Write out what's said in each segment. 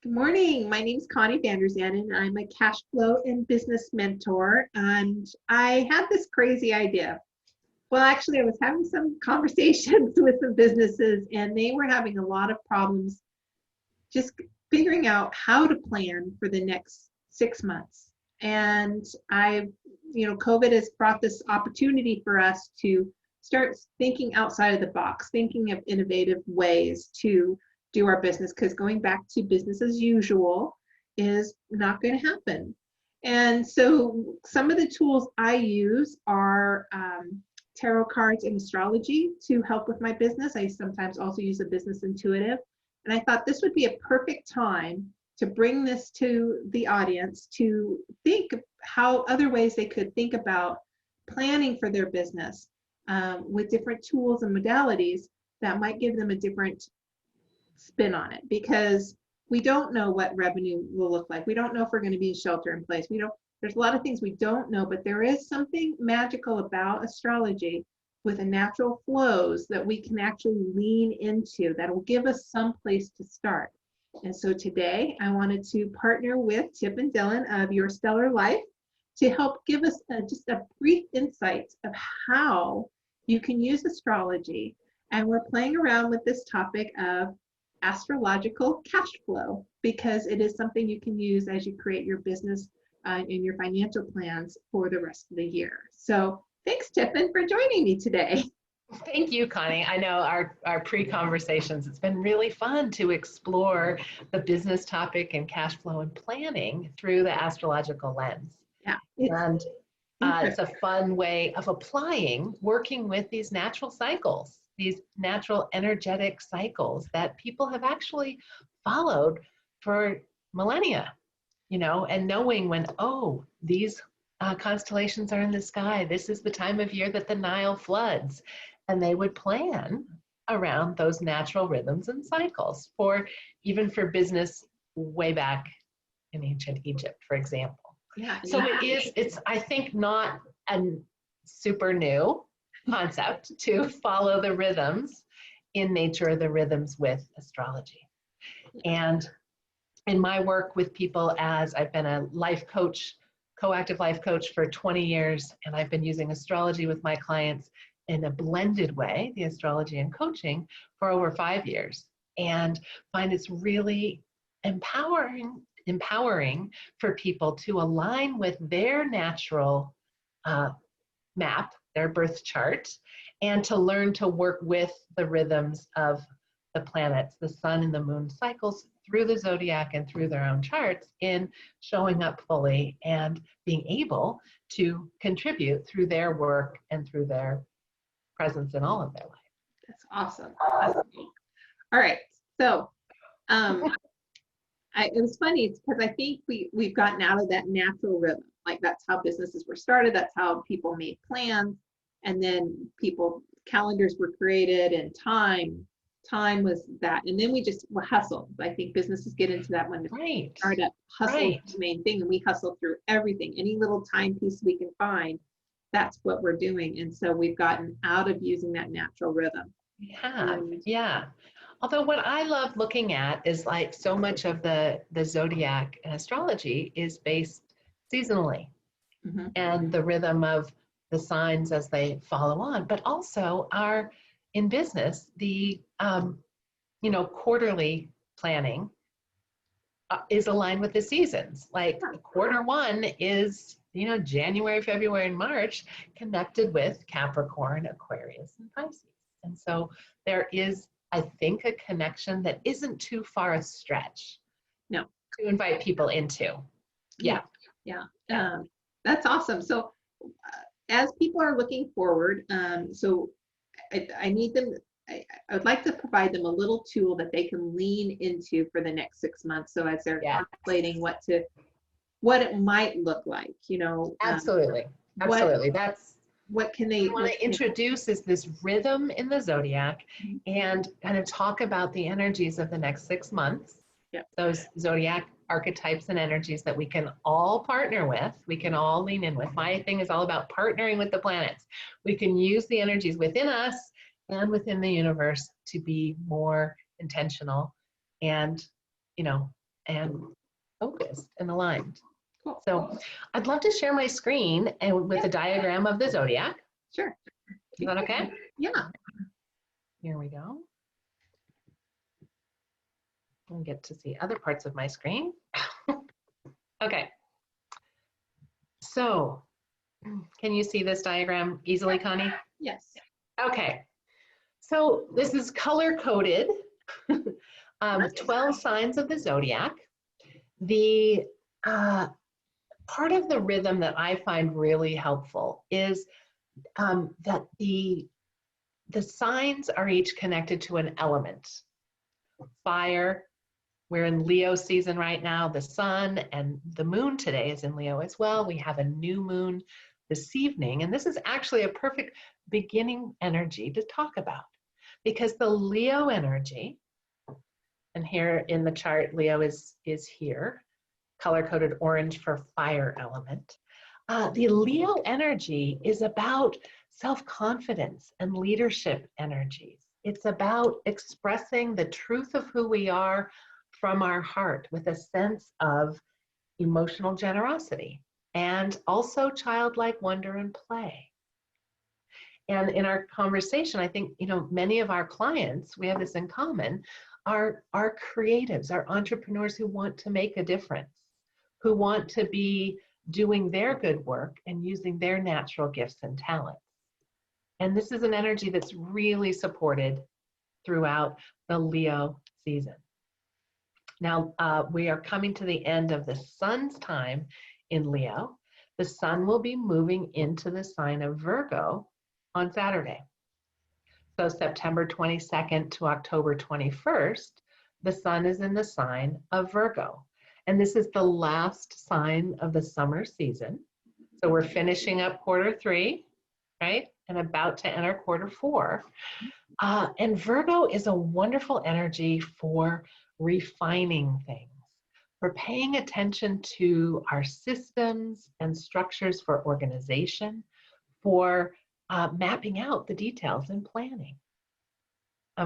Good morning. My name is Connie Vanderzan, and I'm a cash flow and business mentor. And I had this crazy idea. Well, actually, I was having some conversations with some businesses, and they were having a lot of problems just figuring out how to plan for the next 6 months. And COVID has brought this opportunity for us to start thinking outside of the box, thinking of innovative ways to do our business, because going back to business as usual is not going to happen. And so some of the tools I use are tarot cards and astrology to help with my business. I sometimes also use a business intuitive. And I thought this would be a perfect time to bring this to the audience to think of how other ways they could think about planning for their business with different tools and modalities that might give them a different spin on it, because we don't know what revenue will look like. We don't know if we're going to be in shelter in place. There's a lot of things we don't know, but there is something magical about astrology with a natural flows that we can actually lean into that will give us some place to start. And so today I wanted to partner with Tifin Dillon of Your Stellar Life to help give us just a brief insight of how you can use astrology. And we're playing around with this topic of astrological cash flow, because it is something you can use as you create your business and your financial plans for the rest of the year. So thanks, Tifin, for joining me today. Thank you, Connie. I know our pre-conversations, it's been really fun to explore the business topic and cash flow and planning through the astrological lens. Yeah. It's a fun way of working with these natural cycles, these natural energetic cycles that people have actually followed for millennia, and knowing when, these constellations are in the sky, this is the time of year that the Nile floods, and they would plan around those natural rhythms and cycles even for business way back in ancient Egypt, for example. Yeah. So it's I think not a super new concept to follow the rhythms in nature, the rhythms with astrology. And in my work with people, as I've been a life coach, coactive life coach for 20 years, and I've been using astrology with my clients in a blended way, the astrology and coaching, for over 5 years, and find it's really empowering for people to align with their natural map, their birth chart, and to learn to work with the rhythms of the planets, the sun and the moon cycles through the zodiac and through their own charts in showing up fully and being able to contribute through their work and through their presence in all of their life. That's awesome. All right. So it was funny because I think we've gotten out of that natural rhythm. Like that's how businesses were started. That's how people made plans. And then calendars were created, and time was that. And then we just hustle. I think businesses get into that when they start up. Hustle is the main thing. And we hustle through everything. Any little timepiece we can find, that's what we're doing. And so we've gotten out of using that natural rhythm. We have, yeah. Although what I love looking at is like so much of the zodiac and astrology is based seasonally, and the rhythm of the signs as they follow on, but also in business, the quarterly planning is aligned with the seasons. Like quarter one is, January, February, and March connected with Capricorn, Aquarius, and Pisces. And so there is, I think, a connection that isn't too far a stretch. No. To invite people into. Yeah. That's awesome. So as people are looking forward, so I need them, I would like to provide them a little tool that they can lean into for the next 6 months. So as they're contemplating what it might look like, Absolutely. What can they want to introduce is this rhythm in the zodiac, and kind of talk about the energies of the next 6 months. Yep. Those zodiac archetypes and energies that we can all partner with, we can all lean in with. My thing is all about partnering with the planets. We can use the energies within us and within the universe to be more intentional and, and focused and aligned. Cool. So I'd love to share my screen and with a diagram of the zodiac. Sure. Is that okay? Yeah. Here we go. I get to see other parts of my screen. Okay. So can you see this diagram easily, Connie? Yes. Okay. So this is color coded, 12 signs of the zodiac. The part of the rhythm that I find really helpful is that the signs are each connected to an element. Fire, we're in Leo season right now, the sun and the moon today is in Leo as well. We have a new moon this evening, and this is actually a perfect beginning energy to talk about because the Leo energy, and here in the chart, Leo is here, color-coded orange for fire element. The Leo energy is about self-confidence and leadership energies. It's about expressing the truth of who we are from our heart with a sense of emotional generosity and also childlike wonder and play. And in our conversation, I think, many of our clients, we have this in common, are creatives, are entrepreneurs who want to make a difference, who want to be doing their good work and using their natural gifts and talents. And this is an energy that's really supported throughout the Leo season. Now, we are coming to the end of the sun's time in Leo. The sun will be moving into the sign of Virgo on Saturday. So September 22nd to October 21st, the sun is in the sign of Virgo. And this is the last sign of the summer season. So we're finishing up quarter 3, right? And about to enter quarter 4. And Virgo is a wonderful energy for refining things, for paying attention to our systems and structures for organization, for mapping out the details and planning.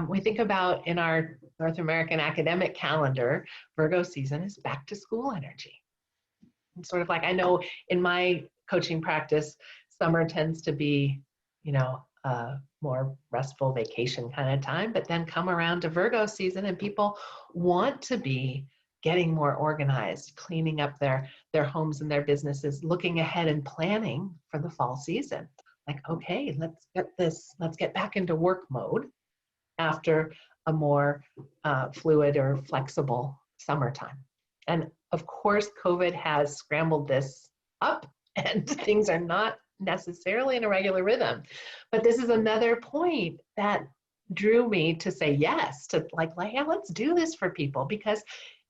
We think about in our North American academic calendar, Virgo season is back to school energy. It's sort of like, I know in my coaching practice, summer tends to be, more restful vacation kind of time, but then come around to Virgo season and people want to be getting more organized, cleaning up their homes and their businesses, looking ahead and planning for the fall season. Like, okay, let's get back into work mode after a more fluid or flexible summertime. And of course, COVID has scrambled this up and things are not necessarily in a regular rhythm. But this is another point that drew me to say yes, to like, yeah, let's do this for people, because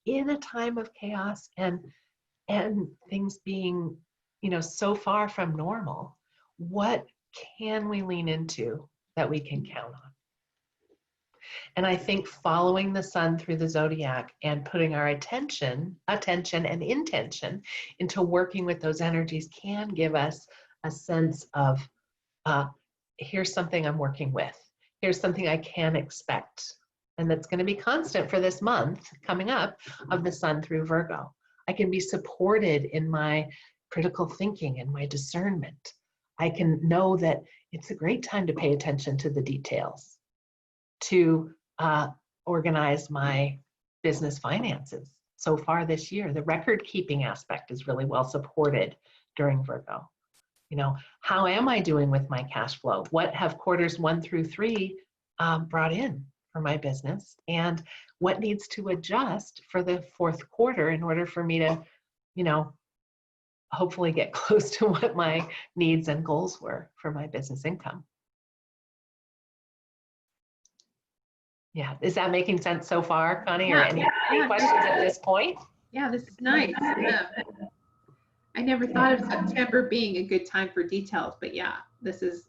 in a time of chaos and things being, so far from normal, what can we lean into that we can count on? And I think following the sun through the zodiac and putting our attention and intention into working with those energies can give us a sense of, here's something I'm working with. Here's something I can expect. And that's going to be constant for this month coming up of the sun through Virgo. I can be supported in my critical thinking and my discernment. I can know that it's a great time to pay attention to the details, to organize my business finances. So far this year, the record keeping aspect is really well supported during Virgo. How am I doing with my cash flow? What have quarters 1 through 3 brought in for my business? And what needs to adjust for the 4th quarter in order for me to, hopefully get close to what my needs and goals were for my business income? Yeah, is that making sense so far, Connie? Or any questions at this point? Yeah, this is nice. I never thought of September being a good time for details, but yeah, this is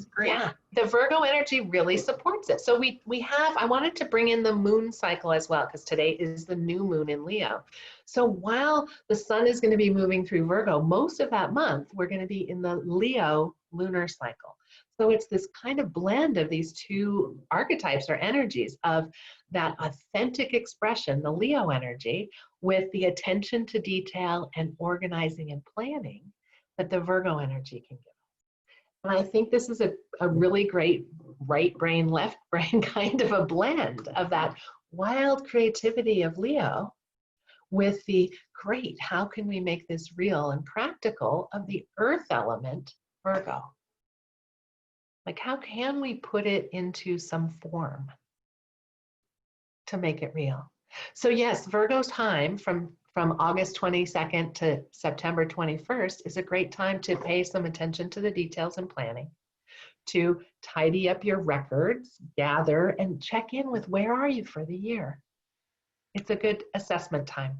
great. Yeah, the Virgo energy really supports it. So we have, I wanted to bring in the moon cycle as well, because today is the new moon in Leo. So while the sun is going to be moving through Virgo, most of that month, we're going to be in the Leo lunar cycle. So it's this kind of blend of these two archetypes or energies of that authentic expression, the Leo energy, with the attention to detail and organizing and planning that the Virgo energy can give. And I think this is a really great right brain, left brain kind of a blend of that wild creativity of Leo with the great, how can we make this real and practical of the earth element, Virgo? Like, how can we put it into some form to make it real? So yes, Virgo's time from August 22nd to September 21st is a great time to pay some attention to the details and planning, to tidy up your records, gather, and check in with where are you for the year. It's a good assessment time.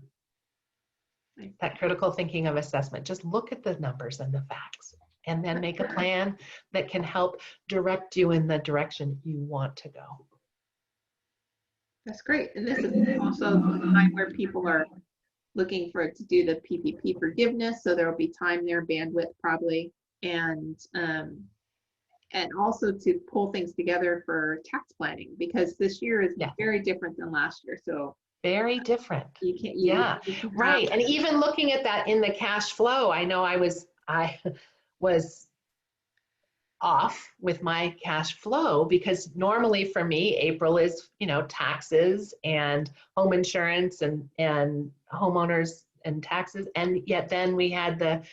That critical thinking of assessment. Just look at the numbers and the facts, and then make a plan that can help direct you in the direction you want to go. That's great. And this is also the time where people are looking for it to do the PPP forgiveness. So there will be time there, bandwidth probably, and also to pull things together for tax planning, because this year is very different than last year. So very different. You can't. Right. And even looking at that in the cash flow, I know I was off with my cash flow, because normally for me, April is, taxes and home insurance and homeowners and taxes. And yet then we had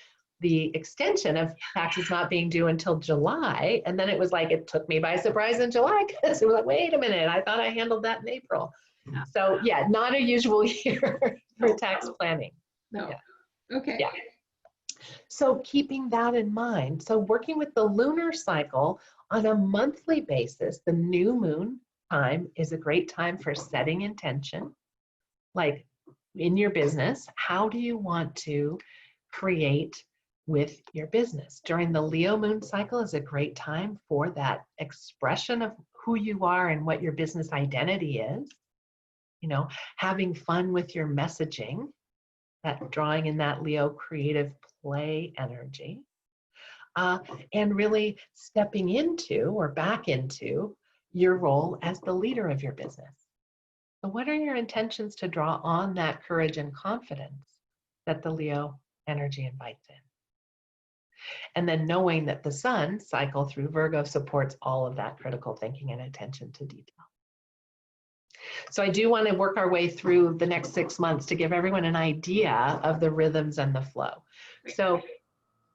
the extension of taxes not being due until July. And then it was like, it took me by surprise in July, because it was like, wait a minute, I thought I handled that in April. Yeah. So yeah, not a usual year for tax planning. No. Yeah. Okay. Yeah. So keeping that in mind, so working with the lunar cycle on a monthly basis, the new moon time is a great time for setting intention. Like in your business, how do you want to create with your business? During the Leo moon cycle is a great time for that expression of who you are and what your business identity is. Having fun with your messaging, that drawing in that Leo creative play energy, and really stepping into or back into your role as the leader of your business. So what are your intentions to draw on that courage and confidence that the Leo energy invites in? And then knowing that the sun cycle through Virgo supports all of that critical thinking and attention to detail. So I do want to work our way through the next 6 months to give everyone an idea of the rhythms and the flow. So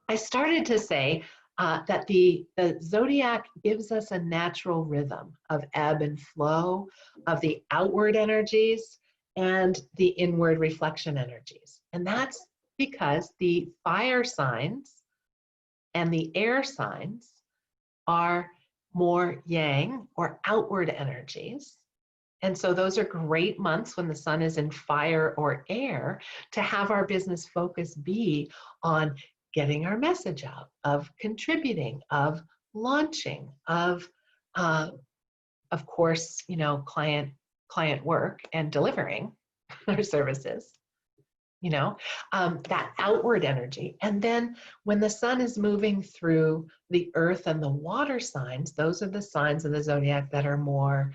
I started to say that the zodiac gives us a natural rhythm of ebb and flow, of the outward energies and the inward reflection energies. And that's because the fire signs and the air signs are more yang or outward energies. And so those are great months when the sun is in fire or air to have our business focus be on getting our message out, of contributing, of launching, of course, client work and delivering our services, that outward energy. And then when the sun is moving through the earth and the water signs, those are the signs of the zodiac that are more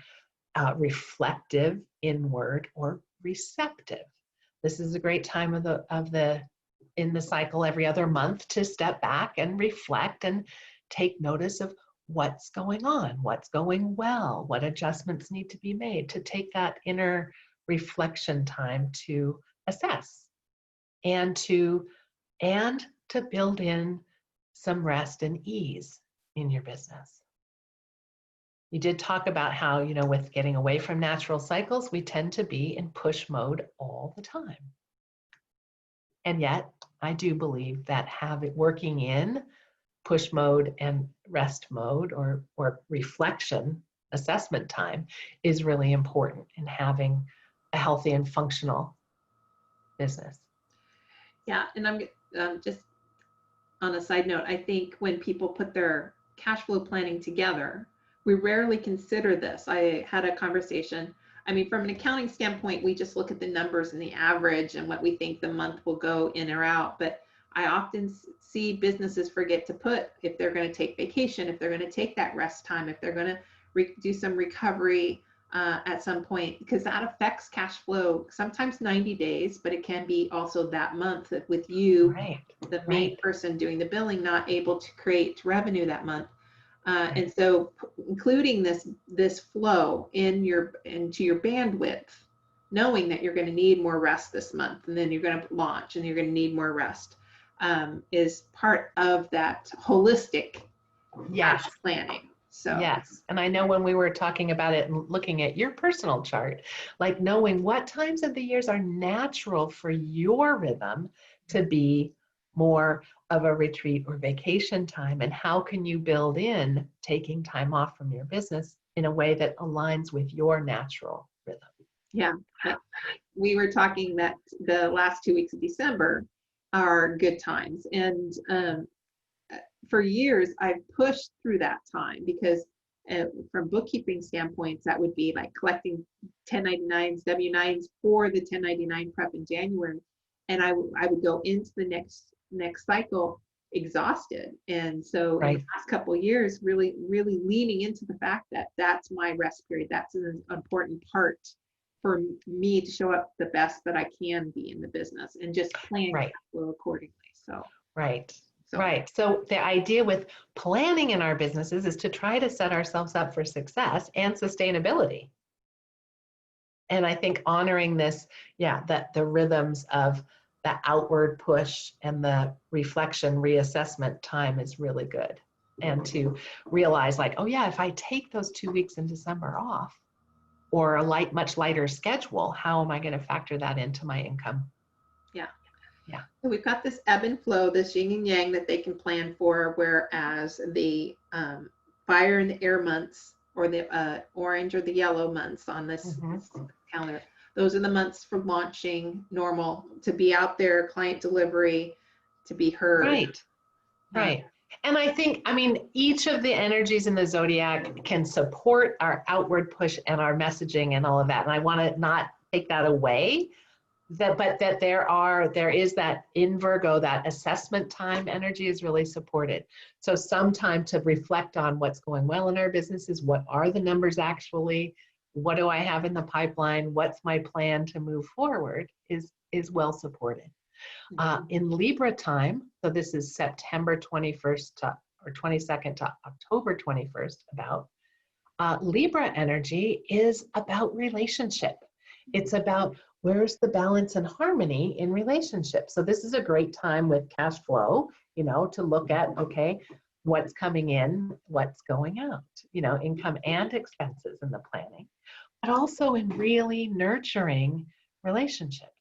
reflective, inward, or receptive. This is a great time in the cycle every other month to step back and reflect and take notice of what's going on, what's going well, what adjustments need to be made, to take that inner reflection time to assess and to build in some rest and ease in your business. You did talk about how, with getting away from natural cycles, we tend to be in push mode all the time. And yet, I do believe that working in push mode and rest mode or reflection, assessment time is really important in having a healthy and functional business. Yeah, and I'm just on a side note, I think when people put their cash flow planning together, we rarely consider this. I had a conversation. I mean, from an accounting standpoint, we just look at the numbers and the average and what we think the month will go in or out. But I often see businesses forget to put if they're going to take vacation, if they're going to take that rest time, if they're going to do some recovery at some point, because that affects cash flow, sometimes 90 days, but it can be also that month with you, Right. the main person doing the billing, not able to create revenue that month. And so including this flow into your bandwidth, knowing that you're going to need more rest this month, and then you're going to launch and you're going to need more rest, is part of that holistic cash planning. So yes, and I know when we were talking about it and looking at your personal chart, like knowing what times of the years are natural for your rhythm to be more of a retreat or vacation time, and how can you build in taking time off from your business in a way that aligns with your natural rhythm. Yeah, we were talking that the last 2 weeks of December are good times, and for years I've pushed through that time because from bookkeeping standpoints, that would be like collecting 1099s, W-9s for the 1099 prep in January, and I would go into the next cycle exhausted. And so in the last couple of years, really leaning into the fact that that's my rest period. That's an important part for me to show up the best that I can be in the business, and just plan accordingly. So right. So the idea with planning in our businesses is to try to set ourselves up for success and sustainability. And I think honoring this, that the rhythms of the outward push and the reflection reassessment time is really good. And to realize like, oh yeah, if I take those 2 weeks in December off, or a much lighter schedule, how am I going to factor that into my income? Yeah. So we've got this ebb and flow, this yin and yang that they can plan for, whereas the fire and the air months, or the orange or the yellow months on this calendar, those are the months for launching, normal, to be out there, client delivery, to be heard. Right. And I think, each of the energies in the zodiac can support our outward push and our messaging and all of that. And I want to not take that away, but that there is that in Virgo, that assessment time energy is really supported. So some time to reflect on what's going well in our businesses. What are the numbers actually? What do I have in the pipeline? What's my plan to move forward is well supported. In Libra time, so this is September 21st or 22nd to October 21st, Libra energy is about relationship. It's about where's the balance and harmony in relationships. So this is a great time with cash flow, to look at, okay, what's coming in, what's going out, income and expenses in the planning, but also in really nurturing relationships.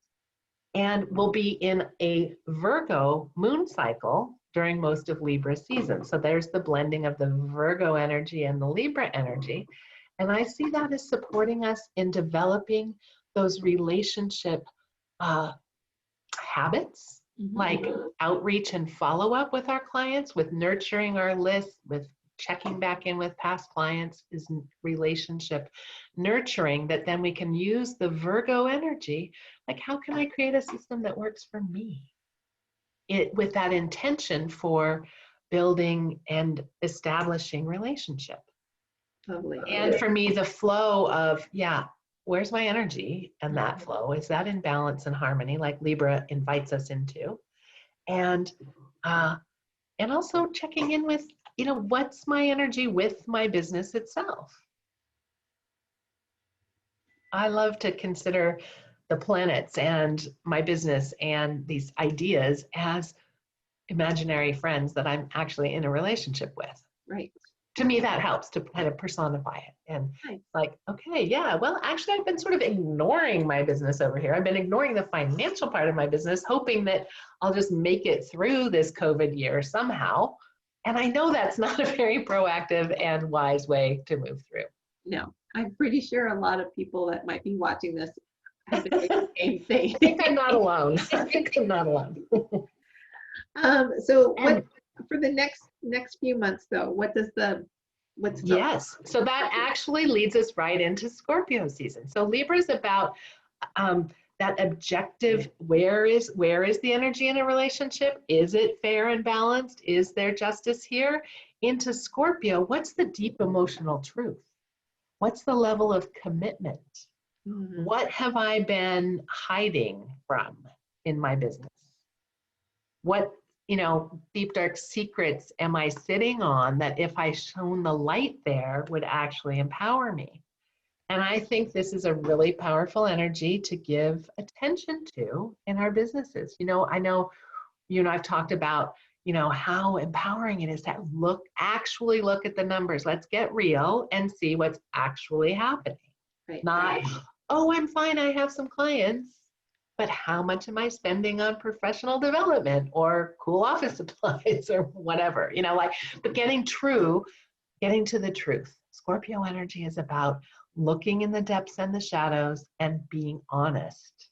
And we'll be in a Virgo moon cycle during most of Libra season. So there's the blending of the Virgo energy and the Libra energy. And I see that as supporting us in developing those relationship habits, like outreach and follow-up with our clients, with nurturing our list, with checking back in with past clients, is relationship nurturing, that then we can use the Virgo energy, like how can I create a system that works for me? With that intention for building and establishing relationship. Totally. And for me, the flow of, where's my energy? And that flow, is that in balance and harmony, like Libra invites us into? And also checking in with, what's my energy with my business itself? I love to consider the planets and my business and these ideas as imaginary friends that I'm actually in a relationship with. Right. To me, that helps to kind of personify it. And like, okay, well, actually, I've been sort of ignoring my business over here. I've been ignoring the financial part of my business, hoping that I'll just make it through this COVID year somehow. And I know that's not a very proactive and wise way to move through. No, I'm pretty sure a lot of people that might be watching this have been doing the same thing. I think I'm not alone. So what for the next few months though, Yes, so that actually leads us right into Scorpio season. So Libra is about that objective, where is the energy in a relationship? Is it fair and balanced? Is there justice here? Into Scorpio, what's the deep emotional truth? What's the level of commitment? Mhm. What have I been hiding from in my business? What, deep dark secrets am I sitting on that if I shone the light there would actually empower me? And I think this is a really powerful energy to give attention to in our businesses. I know, I've talked about, how empowering it is to actually look at the numbers. Let's get real and see what's actually happening. Right. Not, oh, I'm fine, I have some clients, but how much am I spending on professional development or cool office supplies or whatever, but getting to the truth. Scorpio energy is about looking in the depths and the shadows and being honest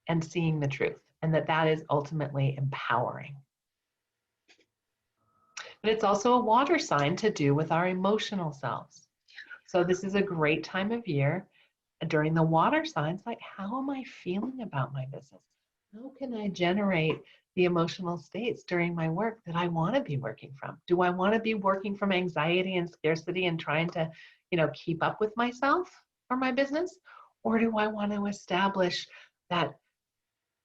and seeing the truth, and that is ultimately empowering. But it's also a water sign to do with our emotional selves. So this is a great time of year during the water signs, like, how am I feeling about my business? How can I generate the emotional states during my work that I want to be working from? Do I want to be working from anxiety and scarcity and trying to, keep up with myself or my business? Or do I want to establish that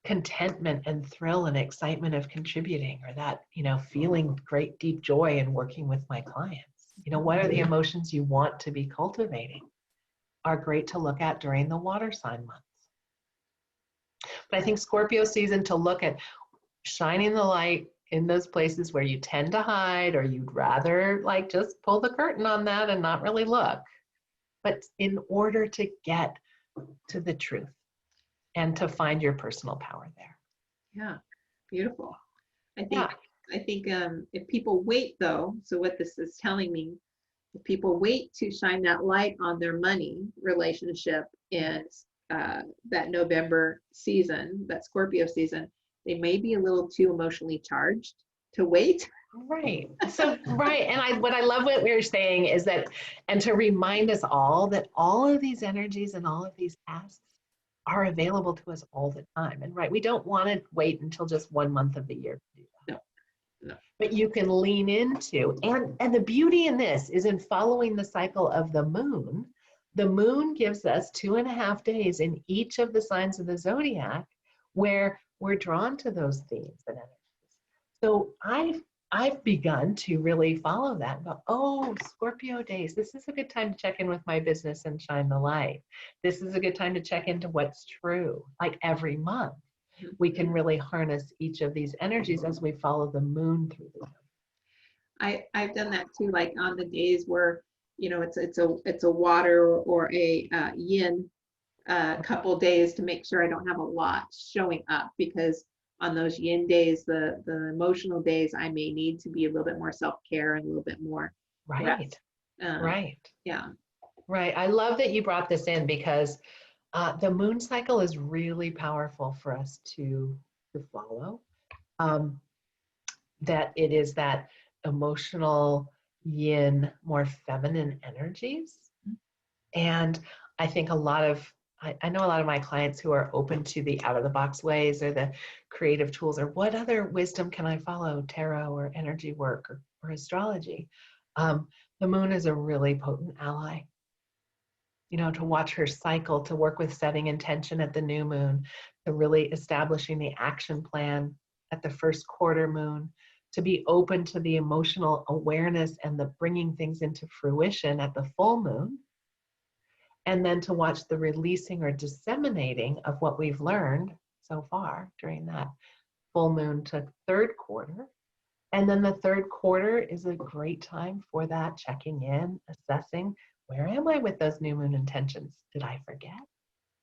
contentment and thrill and excitement of contributing, or that, feeling great deep joy in working with my clients? What are the emotions you want to be cultivating? Are great to look at during the water sign months. But I think Scorpio season to look at shining the light in those places where you tend to hide, or you'd rather just pull the curtain on that and not really look. But in order to get to the truth and to find your personal power there. Yeah, beautiful. I think if people wait though, so what this is telling me, if people wait to shine that light on their money relationship in that November season, that Scorpio season, they may be a little too emotionally charged to wait. Right. So, right. And what I love what we're saying is that, and to remind us all that all of these energies and all of these asks are available to us all the time. And right, we don't want to wait until just 1 month of the year to do that. No. But you can lean into, and the beauty in this is in following the cycle of the moon. The moon gives us 2.5 days in each of the signs of the zodiac where we're drawn to those themes and energies. So I've begun to really follow that and go, oh, Scorpio days, this is a good time to check in with my business and shine the light. This is a good time to check into what's true. Like every month, we can really harness each of these energies as we follow the moon through the zodiac. I've done that too, like on the days where, it's a water or a yin couple days, to make sure I don't have a lot showing up, because on those yin days, the emotional days, I may need to be a little bit more self-care and a little bit more rest. Right. Yeah. Right. I love that you brought this in, because the moon cycle is really powerful for us to follow. That it is that emotional yin, more feminine energies. And I think I know a lot of my clients who are open to the out of the box ways, or the creative tools, or what other wisdom can I follow, tarot or energy work or astrology. The moon is a really potent ally. To watch her cycle, to work with setting intention at the new moon, to really establishing the action plan at the first quarter moon, to be open to the emotional awareness and the bringing things into fruition at the full moon. And then to watch the releasing or disseminating of what we've learned so far during that full moon to third quarter. And then the third quarter is a great time for that checking in, assessing, where am I with those new moon intentions? Did I forget?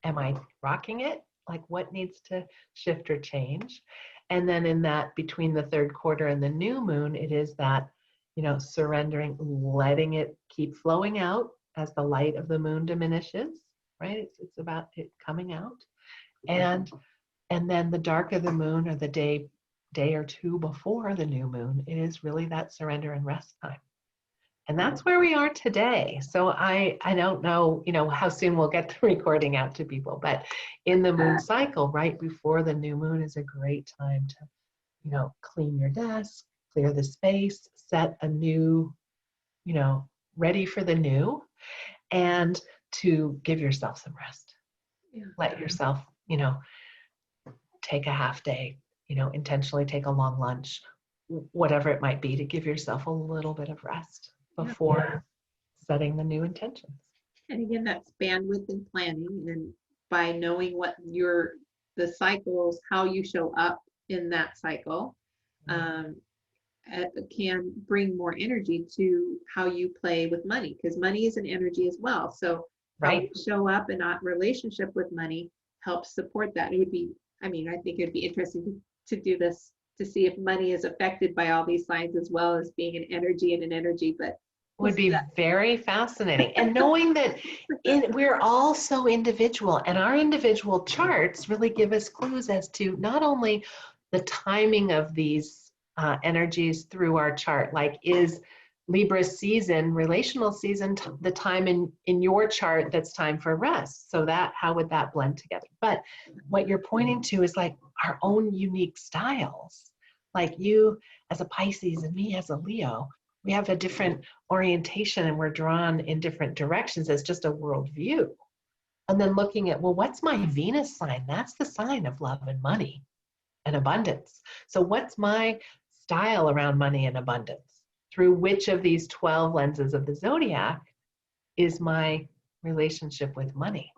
Am I rocking it? Like, what needs to shift or change? And then in that, between the third quarter and the new moon, it is that, surrendering, letting it keep flowing out as the light of the moon diminishes, right? It's about it coming out. And then the dark of the moon, or the day or two before the new moon, it is really that surrender and rest time. And that's where we are today. So I don't know, how soon we'll get the recording out to people, but in the moon cycle, right before the new moon is a great time to, clean your desk, clear the space, set a new, ready for the new, and to give yourself some rest. Yeah. Let yourself, take a half day, intentionally take a long lunch, whatever it might be, to give yourself a little bit of rest before setting the new intentions. And again, that's bandwidth and planning. And by knowing what the cycles, how you show up in that cycle, can bring more energy to how you play with money, because money is an energy as well. So how we show up in our relationship with money helps support that. It would be, I think it'd be interesting to do this to see if money is affected by all these signs as well as being an energy and an energy, but would be very fascinating. And knowing that we're all so individual, and our individual charts really give us clues as to not only the timing of these energies through our chart, like is Libra season, relational season, the time in your chart that's time for rest. So how would that blend together? But what you're pointing to is like our own unique styles. Like you as a Pisces and me as a Leo, we have a different orientation and we're drawn in different directions as just a worldview. And then looking at, well, what's my Venus sign? That's the sign of love and money and abundance. So what's my style around money and abundance? Through which of these 12 lenses of the zodiac is my relationship with money?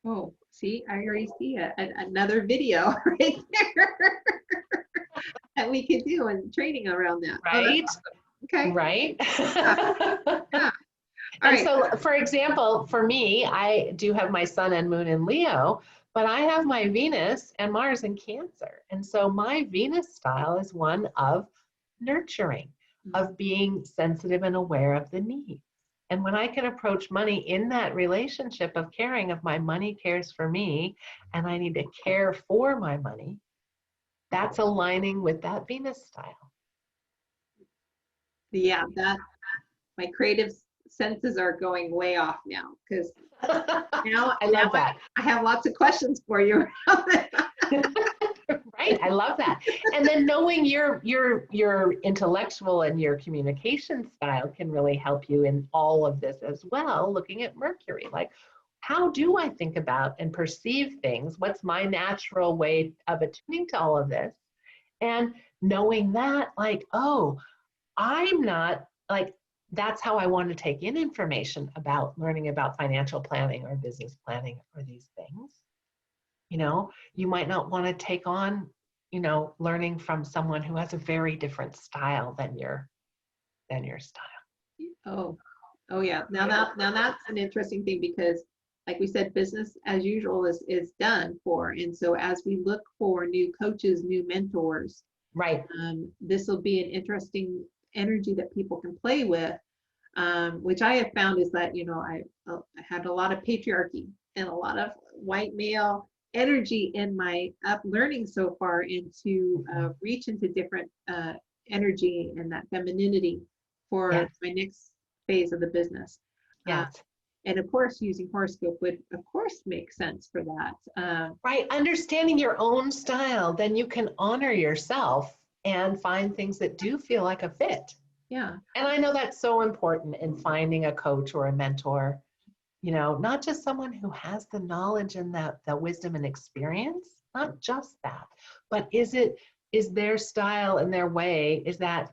Oh, see, I already see another video right there that we could do and training around that. Right. Okay. Right. Yeah. And so, for example, for me, I do have my sun and moon in Leo, but I have my Venus and Mars in Cancer. And so my Venus style is one of nurturing, of being sensitive and aware of the needs. And when I can approach money in that relationship of caring, of my money cares for me, and I need to care for my money, that's aligning with that Venus style. Yeah, my creative senses are going way off now, because now I love that. I have lots of questions for you. Right, I love that. And then knowing your intellectual and your communication style can really help you in all of this as well. Looking at Mercury, like, how do I think about and perceive things? What's my natural way of attuning to all of this? And knowing that, like, oh, I'm not like, that's how I want to take in information about learning about financial planning or business planning or these things. You might not want to take on, learning from someone who has a very different style than your style. Oh yeah. Now that's an interesting thing, because like we said, business as usual is done for. And so as we look for new coaches, new mentors, right. This will be an interesting energy that people can play with, which I have found is that, I had a lot of patriarchy and a lot of white male energy in my learning so far, and to reach into different energy and that femininity for my next phase of the business. Yes. And of course, using horoscope would, of course, make sense for that. Right. Understanding your own style, then you can honor yourself and find things that do feel like a fit. Yeah. And I know that's so important in finding a coach or a mentor, not just someone who has the knowledge and the wisdom and experience, not just that, but is their style and their way, is that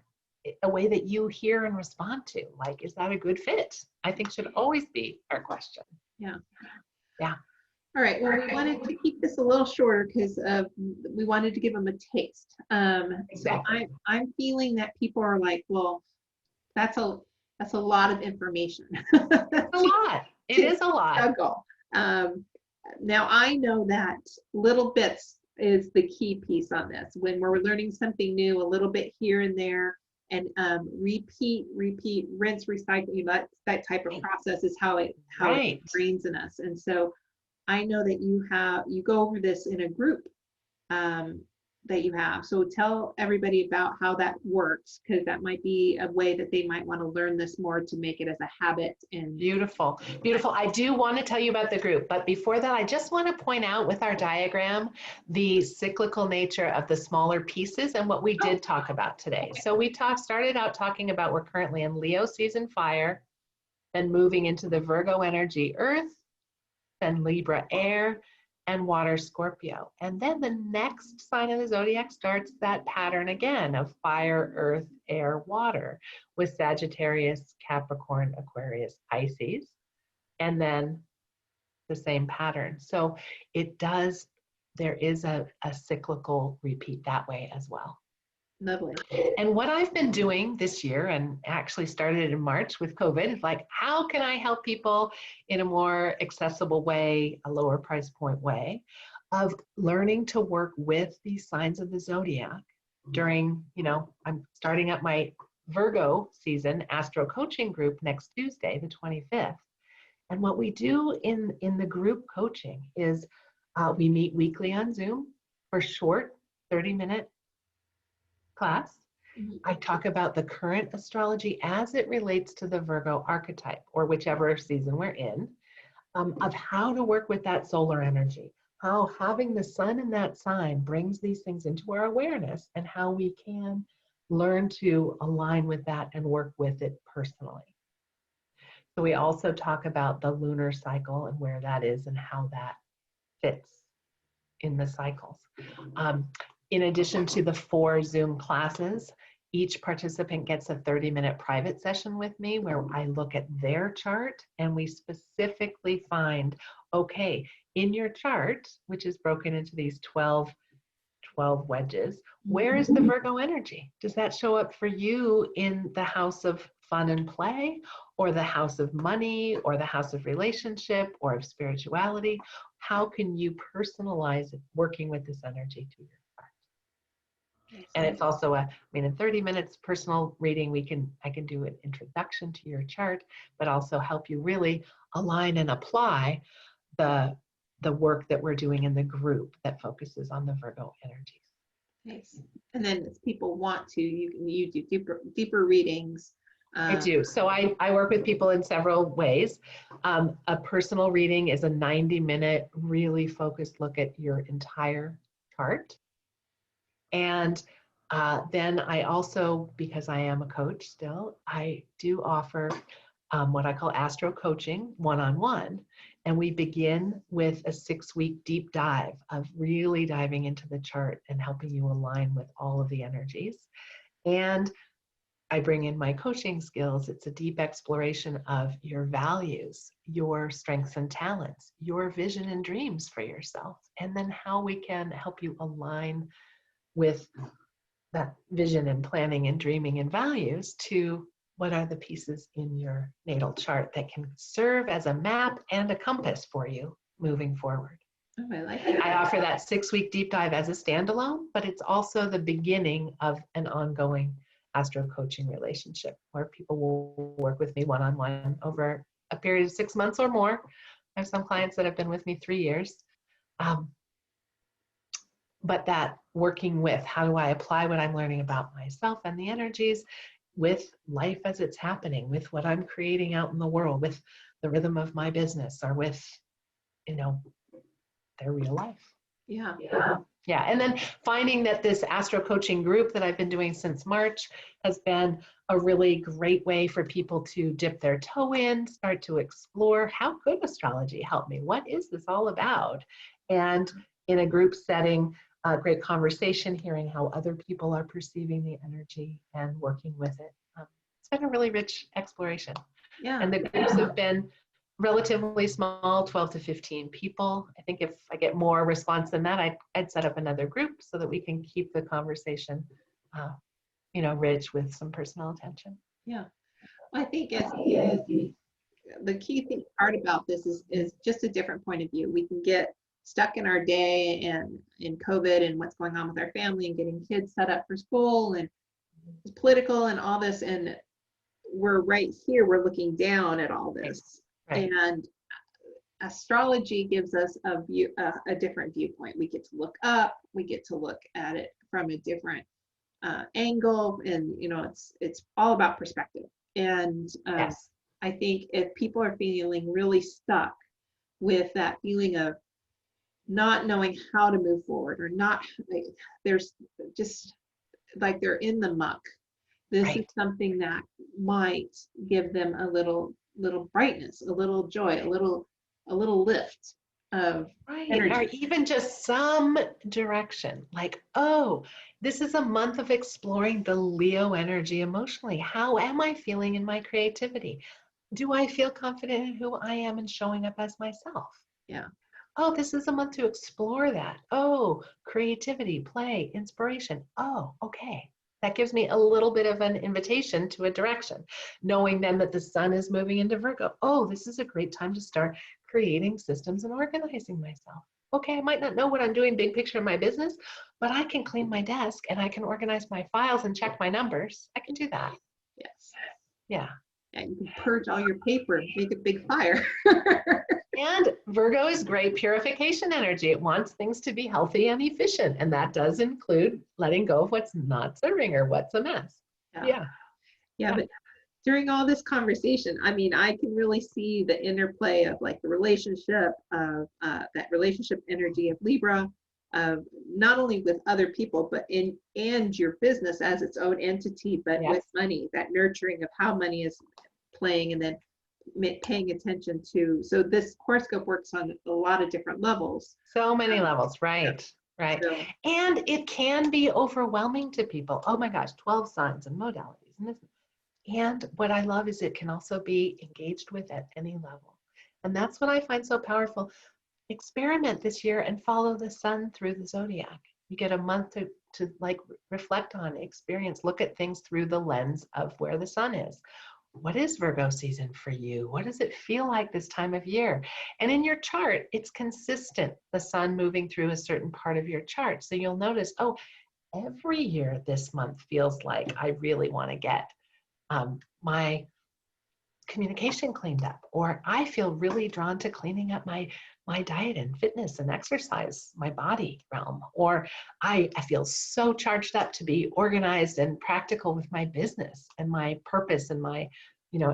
a way that you hear and respond to? Like, is that a good fit? I think should always be our question. Yeah. Yeah. All right. Well, we wanted to keep this a little shorter because we wanted to give them a taste. Exactly. So I'm feeling that people are like, well, that's a lot of information. It's a lot. It is a lot. Juggle. Now I know that little bits is the key piece on this. When we're learning something new, a little bit here and there, and repeat, rinse, recycle. That type of process is how it ingrains in us. And so I know that you go over this in a group that you have. So tell everybody about how that works, because that might be a way that they might want to learn this more to make it as a habit. And Beautiful, beautiful. I do want to tell you about the group, but before that, I just want to point out with our diagram the cyclical nature of the smaller pieces and what we did talk about today. So we started out talking about we're currently in Leo season fire, then moving into the Virgo energy earth, then Libra air, and water Scorpio. And then the next sign of the zodiac starts that pattern again of fire, earth, air, water with Sagittarius, Capricorn, Aquarius, Pisces, and then the same pattern. So there is a cyclical repeat that way as well. lovely. And what I've been doing this year, and actually started in March with COVID, is like, how can I help people in a more accessible way, a lower price point way, of learning to work with these signs of the zodiac during, I'm starting up my Virgo season Astro Coaching group next Tuesday, the 25th. And what we do in the group coaching is we meet weekly on Zoom for short 30-minute class. I talk about the current astrology as it relates to the Virgo archetype, or whichever season we're in, of how to work with that solar energy, how having the sun in that sign brings these things into our awareness, and how we can learn to align with that and work with it personally. So we also talk about the lunar cycle and where that is and how that fits in the cycles. In addition to the 4 Zoom classes, each participant gets a 30-minute private session with me where I look at their chart and we specifically find, okay, in your chart, which is broken into these 12 wedges, where is the Virgo energy? Does that show up for you in the house of fun and play, or the house of money, or the house of relationship, or of spirituality? How can you personalize working with this energy to your chart? And it's also in 30 minutes personal reading, I can do an introduction to your chart, but also help you really align and apply the work that we're doing in the group that focuses on the Virgo energies. Nice. And then if people want to, you do deeper readings. I do. So I work with people in several ways. A personal reading is a 90-minute, really focused look at your entire chart. And then I also, because I am a coach still, I do offer what I call Astro Coaching one-on-one. And we begin with a 6-week deep dive of really diving into the chart and helping you align with all of the energies. And I bring in my coaching skills. It's a deep exploration of your values, your strengths and talents, your vision and dreams for yourself, and then how we can help you align with that vision and planning and dreaming and values to what are the pieces in your natal chart that can serve as a map and a compass for you moving forward. Oh, I like it. I offer that 6-week deep dive as a standalone, but it's also the beginning of an ongoing Astro coaching relationship where people will work with me one-on-one over a period of 6 months or more. I have some clients that have been with me 3 years. But that working with how do I apply what I'm learning about myself and the energies with life as it's happening, with what I'm creating out in the world, with the rhythm of my business, or with, their real life. Yeah. Yeah. And then finding that this Astro coaching group that I've been doing since March has been a really great way for people to dip their toe in, start to explore how could astrology help me? What is this all about? And in a group setting, great conversation, hearing how other people are perceiving the energy and working with it. It's been a really rich exploration. Yeah. And the groups have been relatively small, 12 to 15 people. I think if I get more response than that, I'd set up another group so that we can keep the conversation, rich with some personal attention. Yeah. I think the key part about this is just a different point of view. We can get stuck in our day and in COVID and what's going on with our family and getting kids set up for school and political and all this. And we're right here, we're looking down at all this. Right. And astrology gives us a view, a different viewpoint. We get to look up, we get to look at it from a different angle, and it's all about perspective. And Yes. I think if people are feeling really stuck with that feeling of not knowing how to move forward, or not, there's just like they're in the muck, this is Right. something that might give them a little brightness, a little joy, a little lift of Right. Or energy. even just some direction. Like, oh, this is a month of exploring the Leo energy emotionally. How am I feeling in my creativity? Do I feel confident in who I am and showing up as myself? Yeah. Oh, this is a month to explore that. Oh, creativity, play, inspiration. Oh, okay. That gives me a little bit of an invitation to a direction, knowing then that the sun is moving into Virgo. Oh, this is a great time to start creating systems and organizing myself. Okay, I might not know what I'm doing big picture in my business, but I can clean my desk and I can organize my files and check my numbers. I can do that. Yes. Yeah. And you can purge all your paper, make a big fire. And Virgo is great purification energy. It wants things to be healthy and efficient. And that does include letting go of what's not serving or what's a mess. Yeah. Yeah. Yeah, but during all this conversation, I mean, I can really see the interplay of like the relationship of that relationship energy of Libra, of not only with other people, but in and your business as its own entity, but with Yes. money, that nurturing of how money is playing, and then paying attention to. So this horoscope works on a lot of different levels. So many levels. Right. Right. So And it can be overwhelming to people. Oh my gosh, 12 signs and modalities. And what I love is it can also be engaged with at any level. And that's what I find so powerful. Experiment this year and follow the sun through the zodiac. You get a month to like reflect on, experience, look at things through the lens of where the sun is. What is Virgo season for you? What does it feel like this time of year? And in your chart, it's consistent, the sun moving through a certain part of your chart. So you'll notice, oh, every year this month feels like I really want to get my communication cleaned up, or I feel really drawn to cleaning up my diet and fitness and exercise, my body realm, or I feel so charged up to be organized and practical with my business and my purpose and my,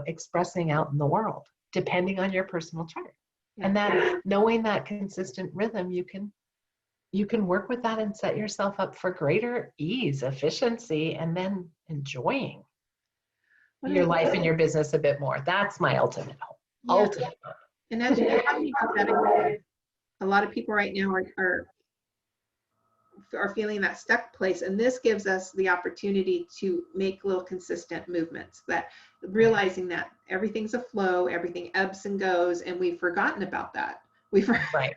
expressing out in the world, depending on your personal chart. yeah. And that knowing that consistent rhythm, you can work with that and set yourself up for greater ease, efficiency, and then enjoying your life and your business a bit more. That's my ultimate hope. Yeah. Ultimate. And as you're talking about that, a lot of people right now are feeling that stuck place, and this gives us the opportunity to make little consistent movements, that realizing that everything's a flow, everything ebbs and goes, and we've forgotten about that. Right.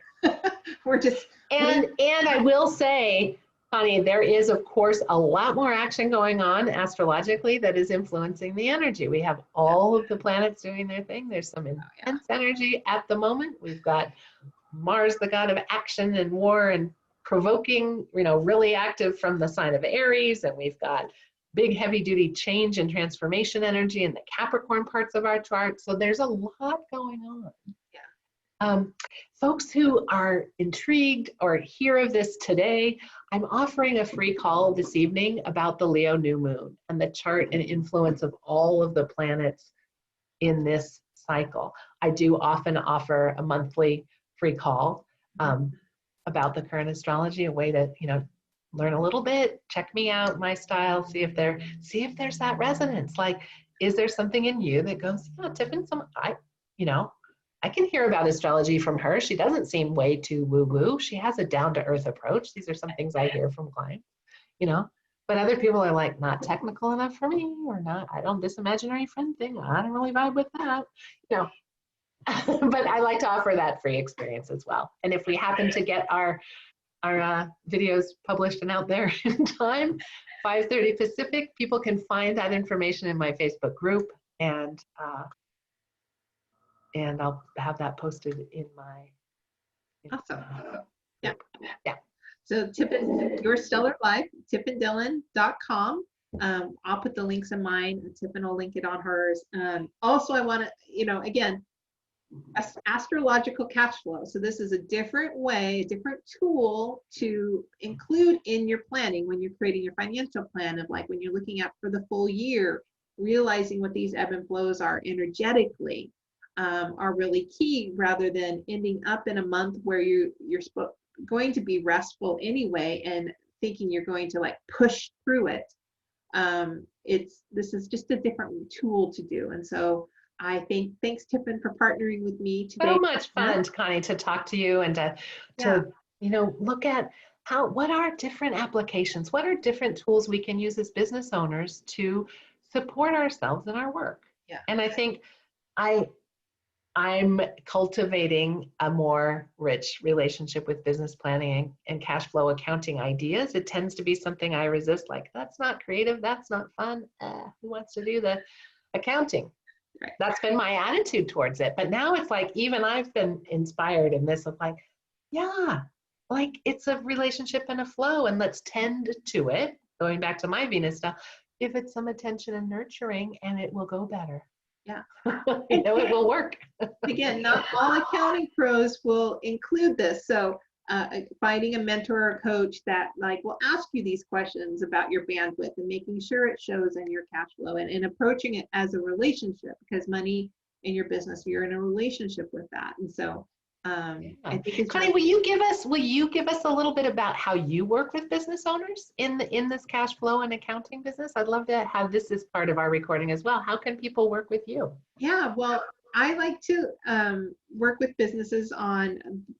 We're just And I will say, Connie, there is of course a lot more action going on astrologically that is influencing the energy. We have all of the planets doing their thing. There's some intense energy at the moment. We've got Mars, the god of action and war and provoking, really active from the sign of Aries. And we've got big heavy duty change and transformation energy in the Capricorn parts of our chart. So there's a lot going on. Folks who are intrigued or hear of this today, I'm offering a free call this evening about the Leo new moon and the chart and influence of all of the planets in this cycle. I do often offer a monthly free call about the current astrology, a way to, learn a little bit, check me out, my style, see if there's that resonance. Like, is there something in you that goes, yeah, Tifin, I can hear about astrology from her. She doesn't seem way too woo-woo. She has a down-to-earth approach. These are some things I hear from clients, but other people are like, not technical enough for me, or not, this imaginary friend thing, I don't really vibe with that, but I like to offer that free experience as well. And if we happen to get our videos published and out there in time, 5:30 Pacific, people can find that information in my Facebook group, and I'll have that posted in my. awesome. Yeah. Yeah. So Tifin, Your Stellar Life, tifindillon.com. I'll put the links in mine, and Tifin will link it on hers. Also, I want to, again, Astrological cash flow. So this is a different way, a different tool to include in your planning when you're creating your financial plan, of like when you're looking at for the full year, realizing what these ebb and flows are energetically, are really key, rather than ending up in a month where you're going to be restful anyway and thinking you're going to like push through it. This is just a different tool to do. And so I think, thanks Tifin for partnering with me today. So much fun, Connie, to talk to you and to look at what are different applications, what are different tools we can use as business owners to support ourselves in our work. Yeah. And I think I'm cultivating a more rich relationship with business planning and cash flow accounting ideas. It tends to be something I resist, like, that's not creative, that's not fun. Who wants to do the accounting? Right. That's been my attitude towards it. But now it's like, even I've been inspired in this of like, yeah, like it's a relationship and a flow, and let's tend to it. Going back to my Venus stuff, give it some attention and nurturing, and it will go better. Yeah. It will work. Again, not all accounting pros will include this. So finding a mentor or coach that like will ask you these questions about your bandwidth and making sure it shows in your cash flow, and approaching it as a relationship, because money in your business, you're in a relationship with that. And so I think it's Connie, will you give us a little bit about how you work with business owners in this cash flow and accounting business? I'd love to have this as part of our recording as well. How can people work with you? Yeah, well, I like to work with businesses on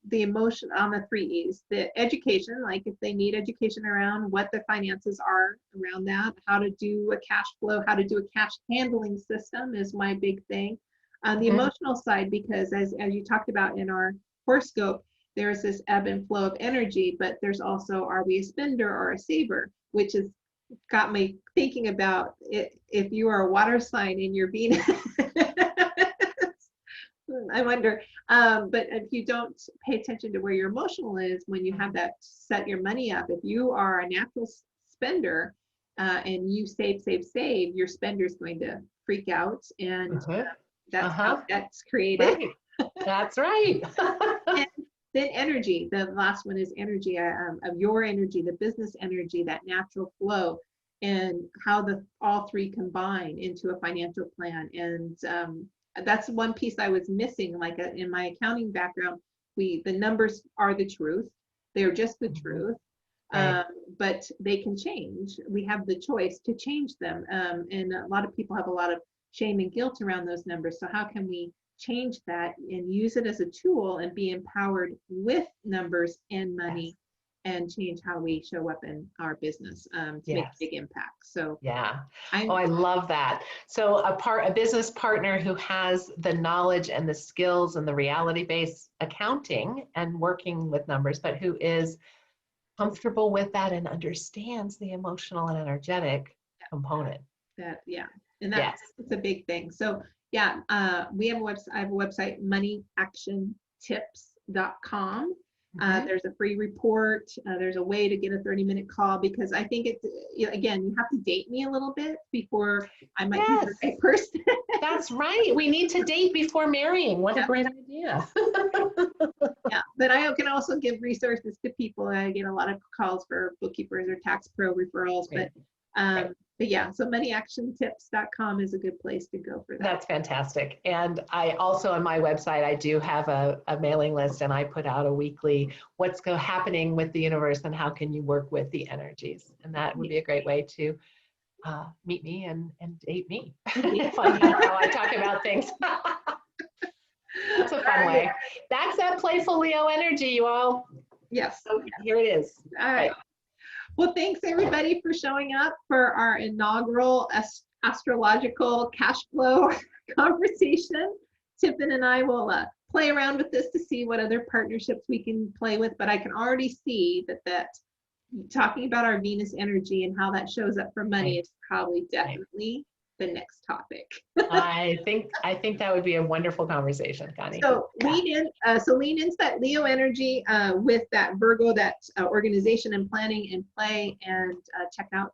the emotion, on the 3 E's, the education, like if they need education around what the finances are around that, how to do a cash flow, how to do a cash handling system is my big thing. On the emotional side, because as you talked about in our horoscope, there's this ebb and flow of energy, but there's also, are we a spender or a saver, which has got me thinking about it, if you are a water sign in your Venus. I wonder, but if you don't pay attention to where your emotional is, when you have that set your money up, if you are a natural spender and you save, your spender is going to freak out, and that's how that's created. Right. That's right. And then energy, the last one is energy, of your energy, the business energy, that natural flow, and how all 3 combine into a financial plan. And that's one piece I was missing. Like in my accounting background, the numbers are the truth. They're just the truth. Right. But they can change. We have the choice to change them. And a lot of people have a lot of shame and guilt around those numbers. So how can we change that and use it as a tool and be empowered with numbers and money, and change how we show up in our business to make a big impact. So yeah. I love that. So a business partner who has the knowledge and the skills and the reality-based accounting and working with numbers, but who is comfortable with that and understands the emotional and energetic component. And that's it's a big thing. So we have a website. I have a website, moneyactiontips.com. There's a free report. There's a way to get a 30-minute call, because I think it's, again, you have to date me a little bit before I might be the right person. That's right. We need to date before marrying. What a great idea. But I can also give resources to people. I get a lot of calls for bookkeepers or tax pro referrals, but yeah, so moneyactiontips.com is a good place to go for that. That's fantastic. And I also, on my website, I do have a mailing list, and I put out a weekly what's happening with the universe and how can you work with the energies. And that would be a great way to meet me and date me. Find out how I talk about things. That's a fun way. That's that playful Leo energy, you all. Yes. So here it is. All right. Well, thanks everybody for showing up for our inaugural astrological cash flow conversation. Tifin and I will play around with this to see what other partnerships we can play with, but I can already see that talking about our Venus energy and how that shows up for money is probably definitely the next topic. I think that would be a wonderful conversation, Connie. So lean into that Leo energy with that Virgo, that organization and planning and play, and check out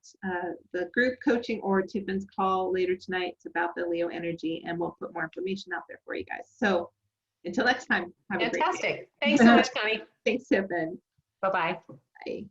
the group coaching or Tifin's call later tonight. It's about the Leo energy, and we'll put more information out there for you guys. So Until next time, have a great day. Fantastic. Thanks so much, Connie. Thanks, Tiffin. Bye-bye. Bye.